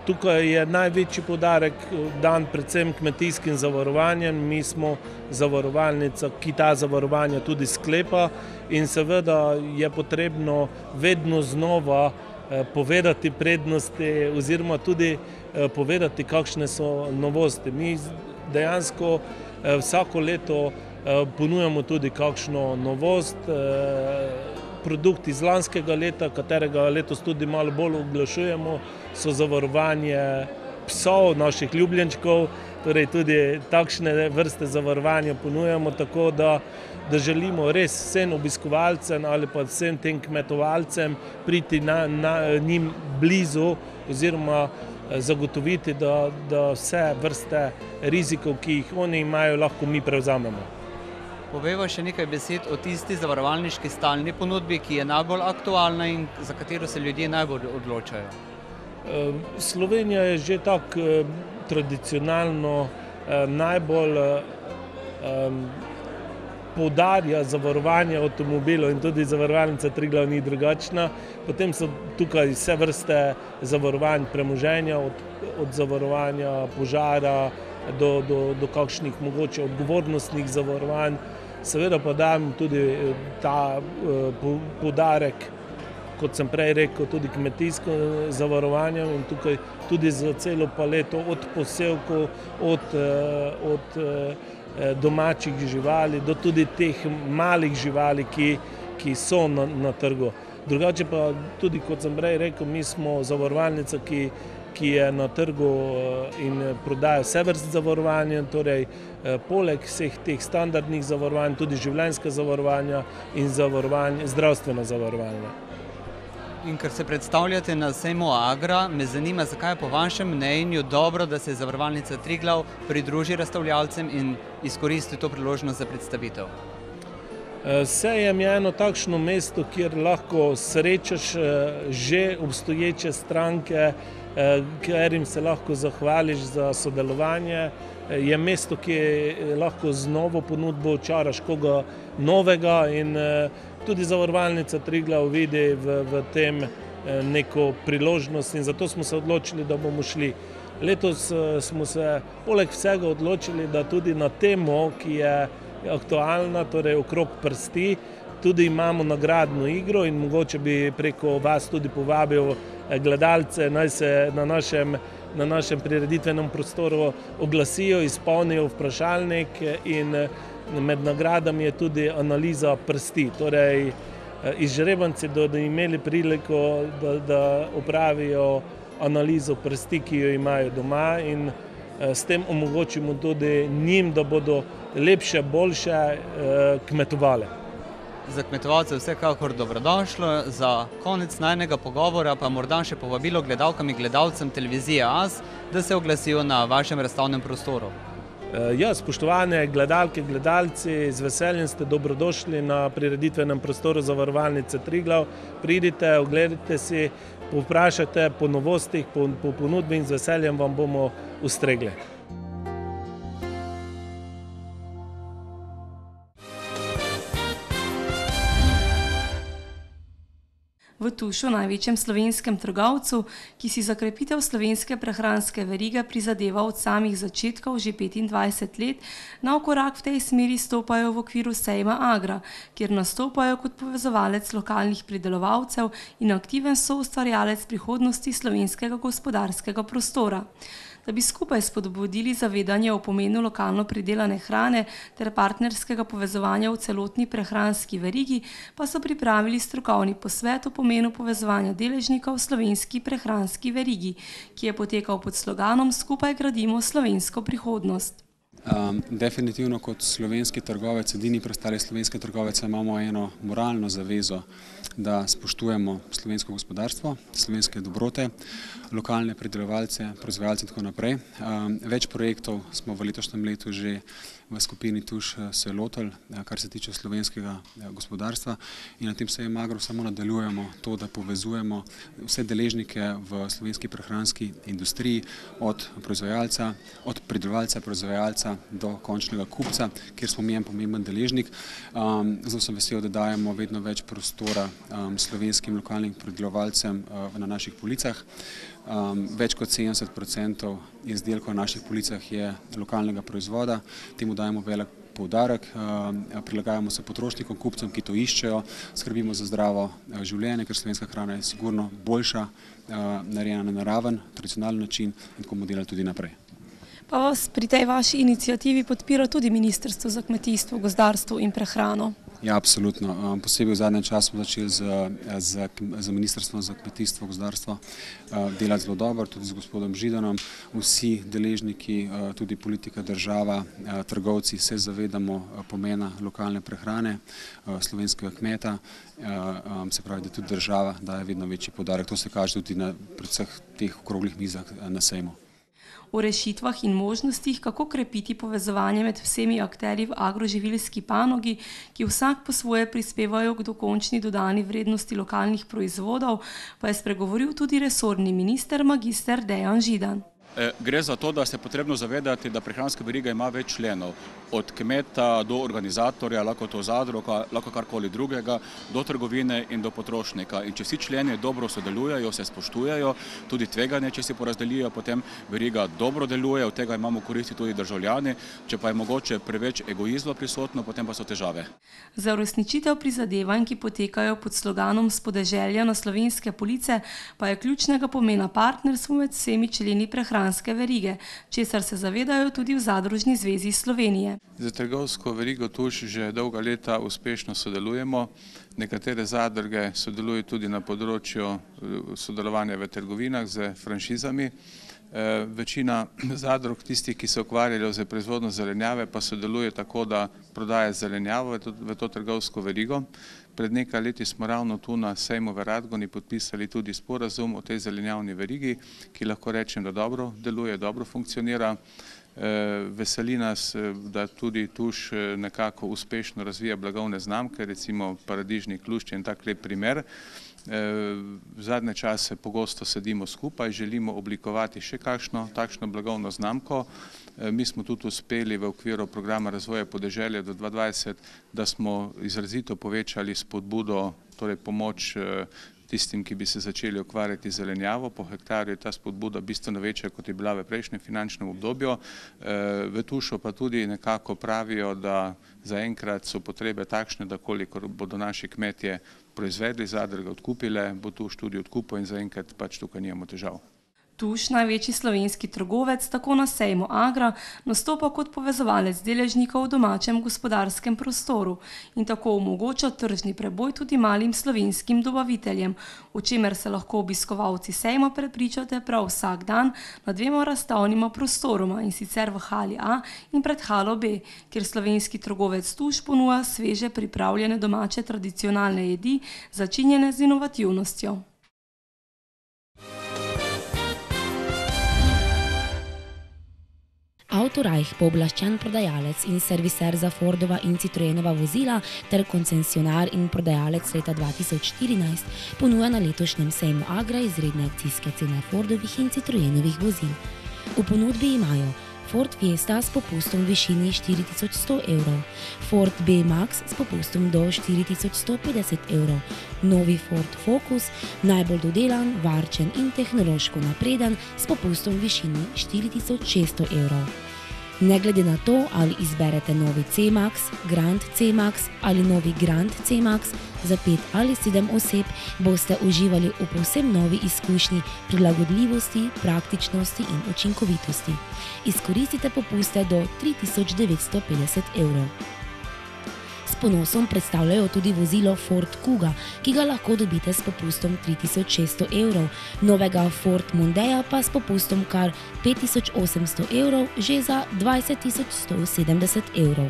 tukaj je največji poudarek dan predvsem kmetijskim zavarovanjem. Mi smo zavarovalnica, ki ta zavarovanja tudi sklepa in seveda je potrebno vedno znova povedati prednosti oziroma tudi povedati, kakšne so novosti. Mi dejansko vsako leto ponujamo tudi kakšno novost, produkt iz lanskega leta, katerega letos tudi malo bolj oglašujemo, so zavarovanje psov, naših ljubljenčkov, torej tudi takšne vrste zavarovanja ponujamo, tako da želimo res vsem obiskovalcem ali pa vsem tem kmetovalcem priti njim blizu oziroma zagotoviti, da vse vrste rizikov, ki jih oni imajo, lahko mi prevzamemo. Povejva še nekaj besed o tisti zavarovalniški stalni ponudbi, ki je najbolj aktualna in za katero se ljudje najbolj odločajo. Slovenija je že tako tradicionalno najbolj poudarja zavarovanje avtomobilov in tudi zavarovalnica Triglav ni drugačna. Potem so tukaj vse vrste zavarovanj premoženja, od zavarovanja požara do kakšnih mogoče odgovornostnih zavarovanj. Seveda pa dajem tudi ta poudarek, kot sem prej rekel, tudi kmetijsko zavarovanje in tukaj tudi za celo paleto od posevkov, od domačih živali do tudi teh malih živali, ki so na trgu. Drugače pa tudi, kot sem prej rekel, mi smo zavarovalnica, ki je na trgu in prodaja vse vrste zavarovanja, torej poleg vseh teh standardnih zavarovanj, tudi življenjska zavarovanja in zdravstvena zavarovanja. In ker se predstavljate na sejmu Agra, me zanima, zakaj je po vašem mnenju dobro, da se zavarovalnica Triglav pridruži razstavljavcem in izkoristi to priložnost za predstavitev. Sejem je eno takšno mesto, kjer lahko srečaš že obstoječe stranke, katerim se lahko zahvališ za sodelovanje. Je mesto, ki lahko z novo ponudbo očaraš koga novega in tudi zavarovalnica Triglav vidi v tem neko priložnost in zato smo se odločili, da bomo šli. Letos smo se poleg vsega odločili, da tudi na temo, ki je aktualna, torej okrog prsti, tudi imamo nagradno igro in mogoče bi preko vas tudi povabil gledalce, naj se na našem prireditvenem prostoru oglasijo, izpolnijo vprašalnik in med nagradami je tudi analiza prsti. Torej, izžrebanci bodo imeli priliko, da opravijo analizo prsti, ki jo imajo doma in s tem omogočimo tudi njim, da bodo lepše, boljše kmetovale. Za kmetovalce vsekakor dobrodošlo, za konec najnega pogovora pa morda še povabilo gledalkam in gledalcem televizije AS, da se oglasijo na vašem razstavnem prostoru. Ja, spoštovane gledalke, gledalci, z veseljem ste dobrodošli na prireditvenem prostoru zavarovalnice Triglav. Pridite, ogledajte si, povprašajte po novostih, po ponudbi in z veseljem vam bomo ustregli. V Tušu, največjem slovenskem trgovcu, ki si za krepitev slovenske prehranske verige prizadeva od samih začetkov že 25 let, nov korak v tej smeri stopajo v okviru sejma Agra, kjer nastopajo kot povezovalec lokalnih pridelovalcev in aktiven soustvarjalec prihodnosti slovenskega gospodarskega prostora. Da bi skupaj spodbudili zavedanje o pomenu lokalno pridelane hrane ter partnerskega povezovanja v celotni prehranski verigi, pa so pripravili strokovni posvet o pomenu povezovanja deležnikov v slovenski prehranski verigi, ki je potekal pod sloganom Skupaj gradimo slovensko prihodnost. Definitivno kot slovenski trgovec, edini preostali slovenski trgovec, imamo eno moralno zavezo, da spoštujemo slovensko gospodarstvo, slovenske dobrote, lokalne pridelovalce, proizvajalce in tako naprej. Več projektov smo v letošnjem letu že v skupini Tuš se lotili, kar se tiče slovenskega gospodarstva in na tem sejmu Agro samo nadaljujemo to, da povezujemo vse deležnike v slovenski prehranski industriji, od proizvajalca, od pridelovalca, proizvajalca do končnega kupca, kjer smo mi en pomemben deležnik. Zelo sem vesel, da dajemo vedno več prostora slovenskim lokalnim pridelovalcem na naših policah. Več kot 70% izdelkov na naših policah je lokalnega proizvoda, temu dajemo velik poudarek, prilagajamo se potrošnikom, kupcem, ki to iščejo, skrbimo za zdravo življenje, ker slovenska hrana je sigurno boljša, narejena na naraven, tradicionalen način in tako bomo delali tudi naprej. Pa vas pri tej vaši inicijativi podpira tudi Ministrstvo za kmetijstvo, gozdarstvo in prehrano? Ja, absolutno. Posebej v zadnjem času smo začeli z Ministrstvom za kmetijstvo, gozdarstvo delati zelo dobro, tudi z gospodom Židanom. Vsi deležniki, tudi politika, država, trgovci se zavedamo pomena lokalne prehrane, slovenskega kmeta, se pravi, da tudi država daje vedno večji poudarek. To se kaže tudi na vseh teh okroglih mizah na sejmu. O rešitvah in možnostih, kako krepiti povezovanje med vsemi akterji v agroživilski panogi, ki vsak po svoje prispevajo k dokončni dodani vrednosti lokalnih proizvodov, pa je spregovoril tudi resorni minister magister Dejan Židan. Gre za to, da se je potrebno zavedati, da prehranska veriga ima več členov. Od kmeta do organizatorja, lahko to zadruga, lahko karkoli drugega, do trgovine in do potrošnika. In če vsi členi dobro sodelujejo, se spoštujejo, tudi tveganje, če si porazdelijo, potem veriga dobro deluje, od tega imamo koristi tudi državljani. Če pa je mogoče preveč egoizma prisotno, potem pa so težave. Za uresničitev prizadevanj, ki potekajo pod sloganom S podeželja na slovenske police, pa je ključnega pomena partnerstvo med vsemi členi prehranske verige, česar se zavedajo tudi v Zadružni zvezi Slovenije. Za trgovsko verigo Tuš že dolga leta uspešno sodelujemo. Nekatere zadruge sodelujejo tudi na področju sodelovanja v trgovinah z franšizami. Večina zadrug, tistih, ki se ukvarjajo z proizvodnjo zelenjave, pa sodeluje tako, da prodaja zelenjavo v to trgovsko verigo. Pred nekaj leti smo ravno tu na sejmu v Radgoni podpisali tudi sporazum o tej zelenjavni verigi, ki lahko rečem, da dobro deluje, dobro funkcionira. Veseli nas, da tudi Tuš nekako uspešno razvija blagovne znamke, recimo Paradižnik Lušč je en tak lep primer. V zadnje čase pogosto sedimo skupaj, želimo oblikovati še kakšno takšno blagovno znamko. Mi smo tudi uspeli v okviru programa razvoja podeželja do 2020, da smo izrazito povečali spodbudo, torej pomoč tistim, ki bi se začeli ukvarjati z zelenjavo. Po hektarju je ta spodbuda bistveno večja, kot je bila v prejšnjem finančnem obdobju. V Tušu pa tudi nekako pravijo, da zaenkrat so potrebe takšne, da kolikor bodo naši kmetje proizvedli, zadruge odkupile, bo Tuš tudi odkupil in zaenkrat pač tukaj nimamo težav. Tuš, največji slovenski trgovec, tako na sejmu Agra, nastopa kot povezovalec deležnikov v domačem gospodarskem prostoru in tako omogoča tržni preboj tudi malim slovenskim dobaviteljem, o čemer se lahko obiskovalci sejma prepričate prav vsak dan na dvema razstavnima prostoroma, in sicer v hali A in pred halo B, kjer slovenski trgovec Tuš ponuja sveže pripravljene domače tradicionalne jedi, začinjene z inovativnostjo. Autorajh, pooblaščen prodajalec in serviser za Fordova in Citroenova vozila ter koncesionar in prodajalec leta 2014 ponuja na letošnjem sejmu Agra izredne akcijske cene Fordovih in Citroenovih vozil. V ponudbi imajo Ford Fiesta s popustom v višini 4100 evrov, Ford B-Max s popustom do 4150 evrov, novi Ford Focus, najbolj dodelan, varčen in tehnološko napreden s popustom v višini 4600 evrov. Ne glede na to, ali izberete novi C-Max, Grand C-Max ali novi Grand C-Max, za 5 ali 7 oseb boste uživali v povsem novi izkušnji prilagodljivosti, praktičnosti in učinkovitosti. Izkoristite popuste do 3950 evrov. S ponosom predstavljajo tudi vozilo Ford Kuga, ki ga lahko dobite s popustom 3600 evrov, novega Ford Mondea pa s popustom kar 5800 evrov, že za 20170 evrov.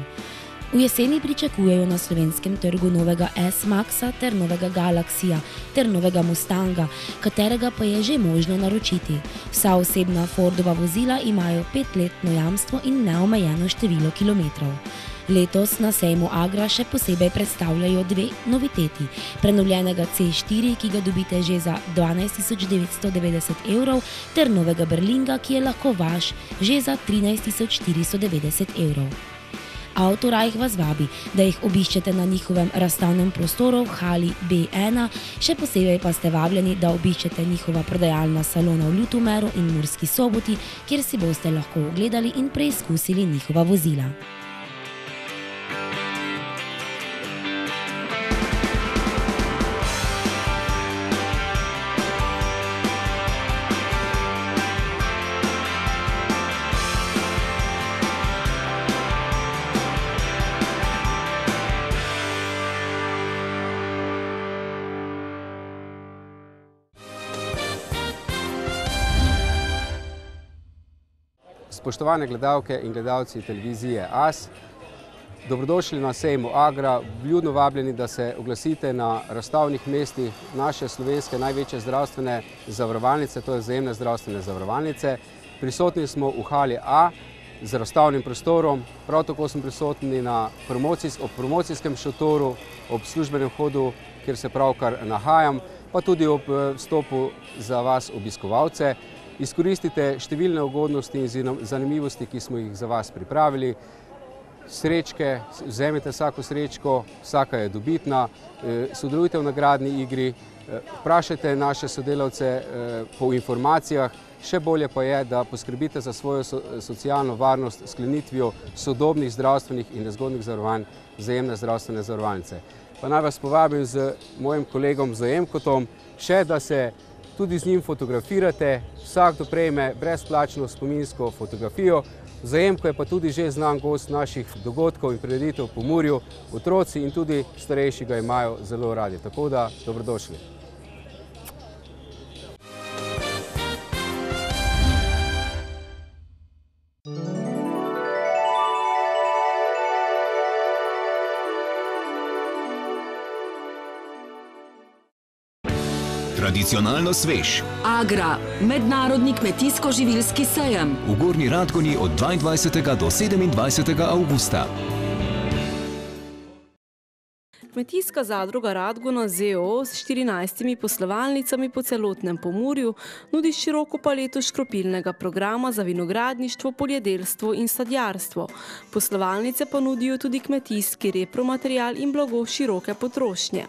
V jeseni pričakujejo na slovenskem trgu novega S-Maxa ter novega Galaxija ter novega Mustanga, katerega pa je že možno naročiti. Vsa osebna Fordova vozila imajo 5-letno jamstvo in neomejeno število kilometrov. Letos na sejmu Agra še posebej predstavljajo dve noviteti. Prenovljenega C4, ki ga dobite že za 12.990 evrov, ter novega Berlinga, ki je lahko vaš že za 13.490 evrov. Autorajh vas vabi, da jih obiščete na njihovem razstavnem prostoru v hali B1, še posebej pa ste vabljeni, da obiščete njihova prodajalna salona v Ljutomeru in Murski Soboti, kjer si boste lahko ogledali in preizkusili njihova vozila. Spoštovane gledalke in gledalci televizije AS, dobrodošli na sejmu Agra, vljudno vabljeni, da se oglasite na razstavnih mestih naše slovenske največje zdravstvene zavarovalnice, to je Vzajemne zdravstvene zavarovalnice. Prisotni smo v hali A z razstavnim prostorom, prav tako smo prisotni na promocijskem šotoru, ob službenem hodu, kjer se pravkar nahajam, pa tudi ob vstopu za vas obiskovalce. Izkoristite številne ugodnosti in zanimivosti, ki smo jih za vas pripravili. Srečke, vzemite vsako srečko, vsaka je dobitna, sodelujte v nagradni igri, vprašajte naše sodelavce po informacijah, še bolje pa je, da poskrbite za svojo socialno varnost s sklenitvijo sodobnih zdravstvenih in nezgodnih zavarovanj Vzajemne zdravstvene zavarovalnice. Pa naj vas povabim z mojim kolegom Vzajemkotom še, da se tudi z njim fotografirate, vsakdo prejme brezplačno spominsko fotografijo. Vzajemko je pa tudi že znan gost naših dogodkov in prireditev v Pomurju. Otroci in tudi starejši ga imajo zelo radi, tako da dobrodošli. Tradicionalno svež. Agra, mednarodni kmetijsko-živilski sejem. V Gornji Radgoni od 22. do 27. avgusta. Kmetijska zadruga Radgona z.o.o. s 14 poslovalnicami po celotnem Pomurju nudi široko paleto škropilnega programa za vinogradništvo, poljedelstvo in sadjarstvo. Poslovalnice pa nudijo tudi kmetijski repromaterial in blago široke potrošnje.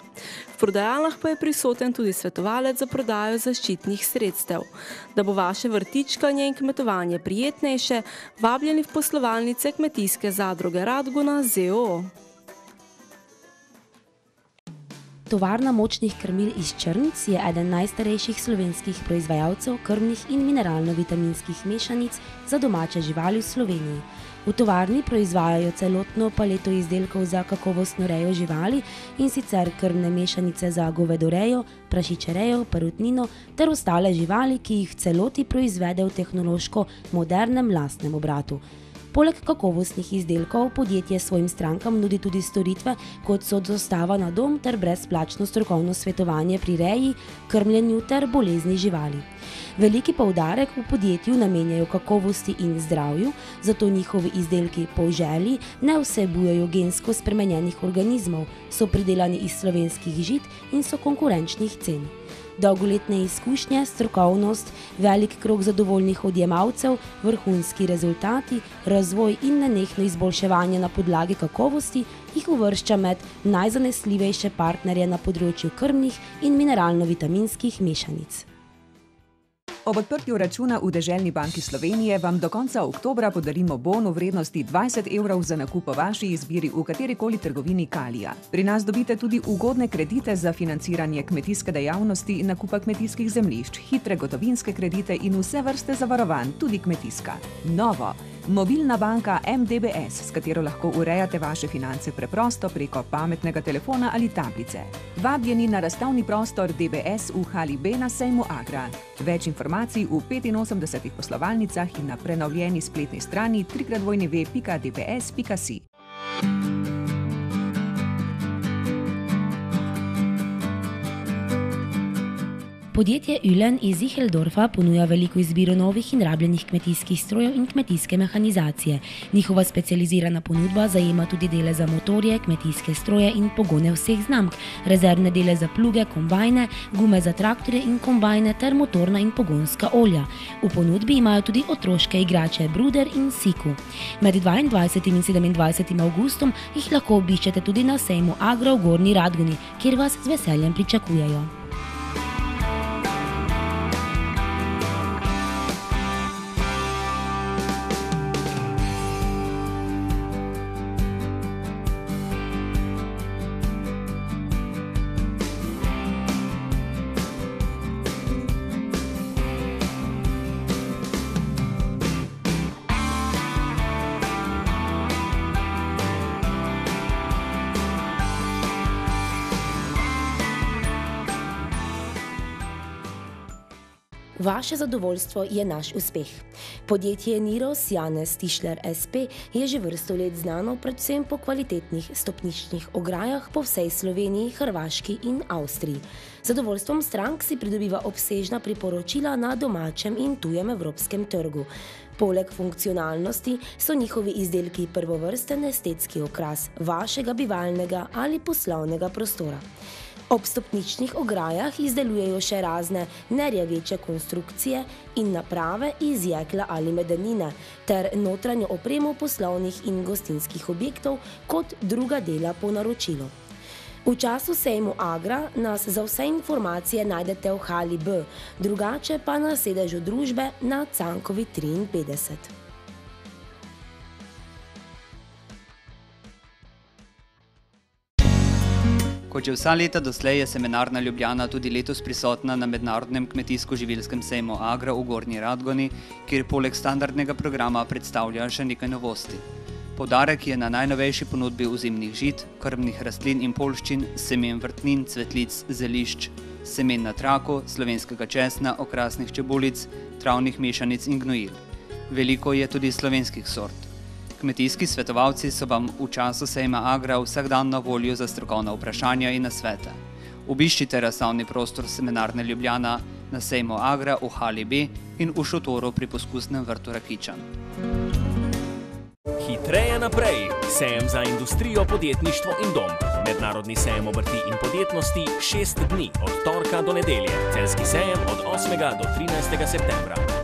V prodajalnah pa je prisoten tudi svetovalec za prodajo zaščitnih sredstev. Da bo vaše vrtičkanje in kmetovanje prijetnejše, vabljeni v poslovalnice Kmetijske zadruge Radgona z.o.o. Tovarna močnih krmil iz Črnc je eden najstarejših slovenskih proizvajalcev krmnih in mineralno-vitaminskih mešanic za domače živali v Sloveniji. V tovarni proizvajajo celotno paleto izdelkov za kakovostno rejo živali, in sicer krmne mešanice za govedorejo, prašičerejo, perutnino ter ostale živali, ki jih v celoti proizvede v tehnološko modernem lastnem obratu. Poleg kakovostnih izdelkov podjetje svojim strankam nudi tudi storitve, kot so dostava na dom ter brezplačno strokovno svetovanje pri reji, krmljenju ter bolezni živali. Veliki poudarek v podjetju namenjajo kakovosti in zdravju, zato njihovi izdelki po želji ne vsebujejo gensko spremenjenih organizmov, so pridelani iz slovenskih žit in so konkurenčnih cen. Dolgoletne izkušnje, strokovnost, velik krog zadovoljnih odjemalcev, vrhunski rezultati, razvoj in nenehno izboljševanje na podlagi kakovosti jih uvršča med najzanesljivejše partnerje na področju krmnih in mineralno-vitaminskih mešanic. Ob odprtju računa v Deželni banki Slovenije vam do konca oktobra podarimo bon v vrednosti 20 evrov za nakup po vaši izbiri v katerikoli trgovini Kalija. Pri nas dobite tudi ugodne kredite za financiranje kmetijske dejavnosti in nakupa kmetijskih zemljišč, hitre gotovinske kredite in vse vrste zavarovanj, tudi kmetijska. Novo! Mobilna banka MDBS, s katero lahko urejate vaše finance preprosto preko pametnega telefona ali tablice. Vabljeni na razstavni prostor DBS v hali B na sejmu Agra. Več informacij v 85 poslovalnicah in na prenovljeni spletni strani www.dbs.si. Podjetje Ulen iz Iheldorfa ponuja veliko izbiro novih in rabljenih kmetijskih strojev in kmetijske mehanizacije. Njihova specializirana ponudba zajema tudi dele za motorje, kmetijske stroje in pogone vseh znamk, rezervne dele za pluge, kombajne, gume za traktorje in kombajne ter motorna in pogonska olja. V ponudbi imajo tudi otroške igrače Bruder in Siku. Med 22. in 27. avgustom jih lahko obiščete tudi na sejmu Agra v Gornji Radgoni, kjer vas z veseljem pričakujejo. Vaše zadovoljstvo je naš uspeh. Podjetje Niros Janez Tišler SP je že vrsto let znano predvsem po kvalitetnih stopničnih ograjah po vsej Sloveniji, Hrvaški in Avstriji. Zadovoljstvom strank si pridobiva obsežna priporočila na domačem in tujem evropskem trgu. Poleg funkcionalnosti so njihovi izdelki prvovrsten estetski okras vašega bivalnega ali poslovnega prostora. Ob stopničnih ograjah izdelujejo še razne nerjaveče konstrukcije in naprave iz jekla ali medenine ter notranjo opremo poslovnih in gostinskih objektov kot druga dela po naročilu. V času sejmu Agra nas za vse informacije najdete v hali B, drugače pa na sedežu družbe na Cankovi 53. Kot že vsa leta doslej je semenarna Ljubljana tudi letos prisotna na mednarodnem kmetijsko-živilskem sejmu Agra v Gornji Radgoni, kjer poleg standardnega programa predstavlja še nekaj novosti. Poudarek je na najnovejši ponudbi ozimnih žit, krmnih rastlin in poljščin, semen vrtnin, cvetlic, zelišč, semen na traku, slovenskega česna, okrasnih čebulic, travnih mešanic in gnojil. Veliko je tudi slovenskih sort. Kmetijski svetovalci so vam v času sejma Agra vsak dan na voljo za strokovna vprašanja in nasvete. Obiščite razstavni prostor semenarne Ljubljana na sejmu Agra v hali B in v šotoru pri poskusnem vrtu Rakičan. Hitreje naprej. Sejem za industrijo, podjetništvo in dom. Mednarodni sejem obrti in podjetnosti 6 dni od torka do nedelje. Celjski sejem od 8. do 13. septembra.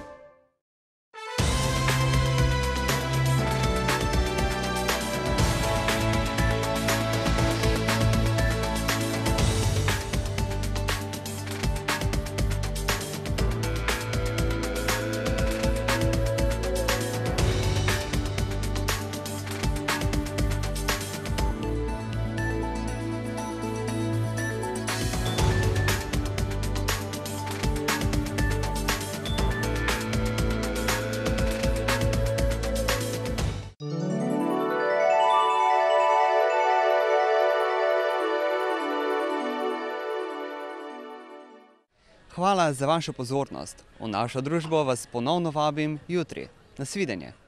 Hvala za vašo pozornost. V našo družbo vas ponovno vabim jutri. Nasvidenje.